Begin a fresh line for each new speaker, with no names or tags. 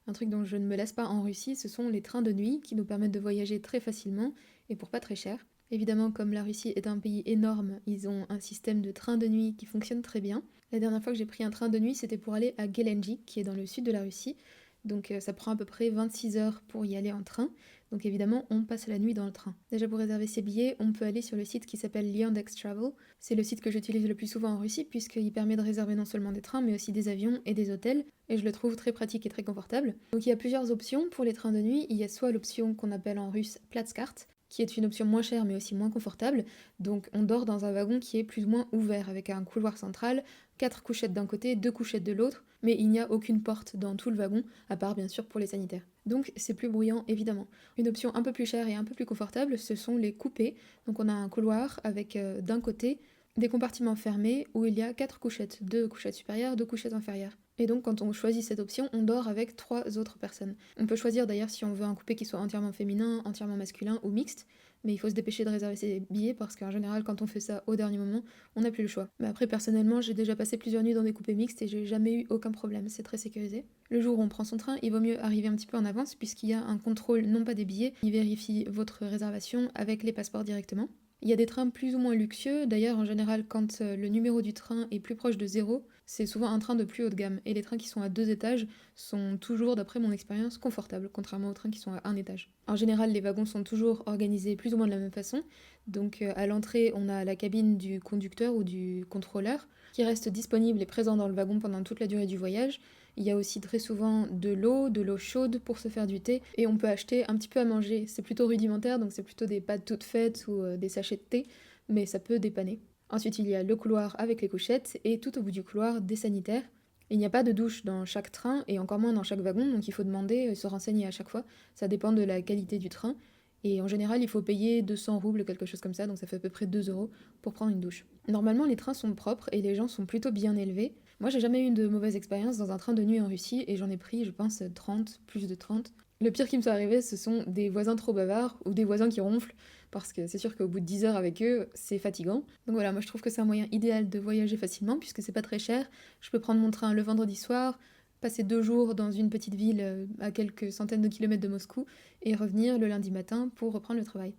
Un truc dont je ne me lasse pas en Russie, ce sont les trains de nuit qui nous permettent de voyager très facilement et pour pas très cher. Évidemment, comme la Russie est un pays énorme, ils ont un système de train de nuit qui fonctionne très bien. La dernière fois que j'ai pris un train de nuit, c'était pour aller à Gelendzhik, qui est dans le sud de la Russie. Donc ça prend à peu près 26 heures pour y aller en train. Donc évidemment, on passe la nuit dans le train. Déjà pour réserver ses billets, on peut aller sur le site qui s'appelle Yandex Travel. C'est le site que j'utilise le plus souvent en Russie puisqu'il permet de réserver non seulement des trains mais aussi des avions et des hôtels. Et je le trouve très pratique et très confortable. Donc il y a plusieurs options pour les trains de nuit. Il y a soit l'option qu'on appelle en russe Platskart, qui est une option moins chère mais aussi moins confortable. Donc on dort dans un wagon qui est plus ou moins ouvert avec un couloir central, 4 couchettes d'un côté, 2 couchettes de l'autre, mais il n'y a aucune porte dans tout le wagon, à part bien sûr pour les sanitaires. Donc c'est plus bruyant évidemment. Une option un peu plus chère et un peu plus confortable, ce sont les coupés. Donc on a un couloir avec d'un côté des compartiments fermés où il y a 4 couchettes, 2 couchettes supérieures, 2 couchettes inférieures. Et donc quand on choisit cette option, on dort avec 3 autres personnes. On peut choisir d'ailleurs si on veut un coupé qui soit entièrement féminin, entièrement masculin ou mixte, mais il faut se dépêcher de réserver ses billets parce qu'en général quand on fait ça au dernier moment, on n'a plus le choix. Mais après personnellement, j'ai déjà passé plusieurs nuits dans des coupés mixtes et j'ai jamais eu aucun problème, c'est très sécurisé. Le jour où on prend son train, il vaut mieux arriver un petit peu en avance puisqu'il y a un contrôle non pas des billets, il vérifie votre réservation avec les passeports directement. Il y a des trains plus ou moins luxueux, d'ailleurs en général quand le numéro du train est plus proche de 0, c'est souvent un train de plus haut de gamme. Et les trains qui sont à 2 étages sont toujours, d'après mon expérience, confortables, contrairement aux trains qui sont à un étage. En général, les wagons sont toujours organisés plus ou moins de la même façon. Donc à l'entrée, on a la cabine du conducteur ou du contrôleur qui reste disponible et présent dans le wagon pendant toute la durée du voyage. Il y a aussi très souvent de l'eau chaude pour se faire du thé, et on peut acheter un petit peu à manger. C'est plutôt rudimentaire, donc c'est plutôt des pâtes toutes faites ou des sachets de thé, mais ça peut dépanner. Ensuite, il y a le couloir avec les couchettes, et tout au bout du couloir, des sanitaires. Il n'y a pas de douche dans chaque train, et encore moins dans chaque wagon, donc il faut demander et se renseigner à chaque fois. Ça dépend de la qualité du train. Et en général, il faut payer 200 roubles, quelque chose comme ça, donc ça fait à peu près 2 euros pour prendre une douche. Normalement, les trains sont propres et les gens sont plutôt bien élevés. Moi, j'ai jamais eu de mauvaise expérience dans un train de nuit en Russie et j'en ai pris, je pense, 30, plus de 30. Le pire qui me soit arrivé, ce sont des voisins trop bavards ou des voisins qui ronflent, parce que c'est sûr qu'au bout de 10 heures avec eux, c'est fatigant. Donc voilà, moi je trouve que c'est un moyen idéal de voyager facilement, puisque c'est pas très cher. Je peux prendre mon train le vendredi soir, passer 2 jours dans une petite ville à quelques centaines de kilomètres de Moscou, et revenir le lundi matin pour reprendre le travail.